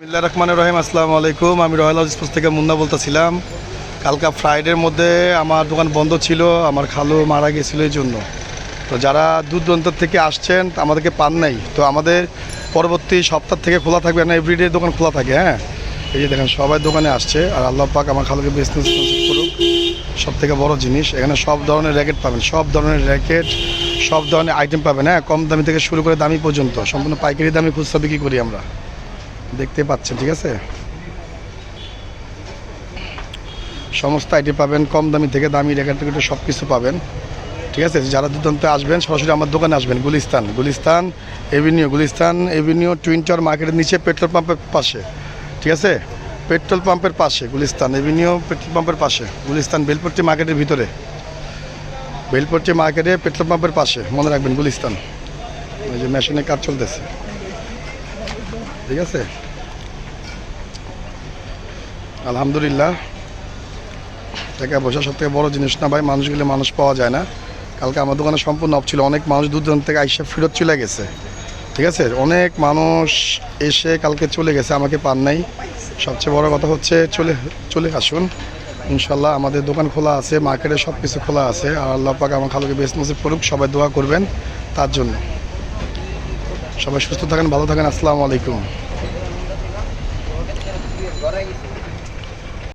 বিসমিল্লাহির রহমানির রহিম। আসসালামু আলাইকুম। আমি রয়্যাল হাউস স্পোর্টস থেকে মুন্না বলতেছিলাম। কালকা ফ্রাইডের মধ্যে আমার দোকান বন্ধ ছিল, আমার খালু মারা গেছিলো এই জন্য। তো যারা দূর দূরান্ত থেকে আসছেন আমাদেরকে পান নাই, তো আমাদের পরবর্তী সপ্তাহ থেকে খোলা থাকবে না, এভরিডে দোকান খোলা থাকে। হ্যাঁ, এই যে দেখেন সবাই দোকানে আসছে, আর আল্লাহ পাক আমার খালুকে বিজনেস করুক। সব থেকে বড় জিনিস এখানে সব ধরনের র্যাকেট পাবেন, সব ধরনের র্যাকেট, সব ধরনের আইটেম পাবেন। হ্যাঁ, কম দামি থেকে শুরু করে দামি পর্যন্ত সম্পূর্ণ পাইকারি দামে খুচরা বিক্রি করি আমরা, দেখতে পাচ্ছেন। ঠিক আছে, সমস্ত আইটেম পাবেন, কম দামি থেকে দামি র্যাকেট থেকে সব কিছু পাবেন। ঠিক আছে, যারা দুর্দান্ত আসবেন সরাসরি আমার দোকানে আসবেন। গুলিস্তান এভিনিউ টুইন টাওয়ার মার্কেটের নিচে পেট্রোল পাম্পের পাশে। ঠিক আছে, পেট্রোল পাম্পের পাশে গুলিস্তান এভিনিউ, পেট্রোল পাম্পের পাশে গুলিস্তান, বেলপট্টি মার্কেটের ভিতরে, বেলপট্টি মার্কেটে পেট্রোল পাম্পের পাশে, মনে রাখবেন গুলিস্তান। ওই যে মেশিনের কাজ চলতেছে। ঠিক আছে, আলহামদুলিল্লাহ। টাকা পয়সা সব থেকে বড় জিনিস না ভাই, মানুষ গেলে মানুষ পাওয়া যায় না। কালকে আমার দোকানে সম্পূর্ণ অফ ছিল, অনেক মানুষ দূর দূরান্ত থেকে আইসা ফেরত চলে গেছে। ঠিক আছে, অনেক মানুষ এসে কালকে চলে গেছে, আমাকে পান নাই। সবচেয়ে বড় কথা হচ্ছে চলে আসুন ইনশাল্লাহ। আমাদের দোকান খোলা আছে, মার্কেটে সব কিছু খোলা আছে, আর আল্লাহ পাক আমার খালুকে বেশ নসিব করুক। সবাই দোয়া করবেন তার জন্য। সবাই সুস্থ থাকেন, ভালো থাকেন। আসসালামু আলাইকুম।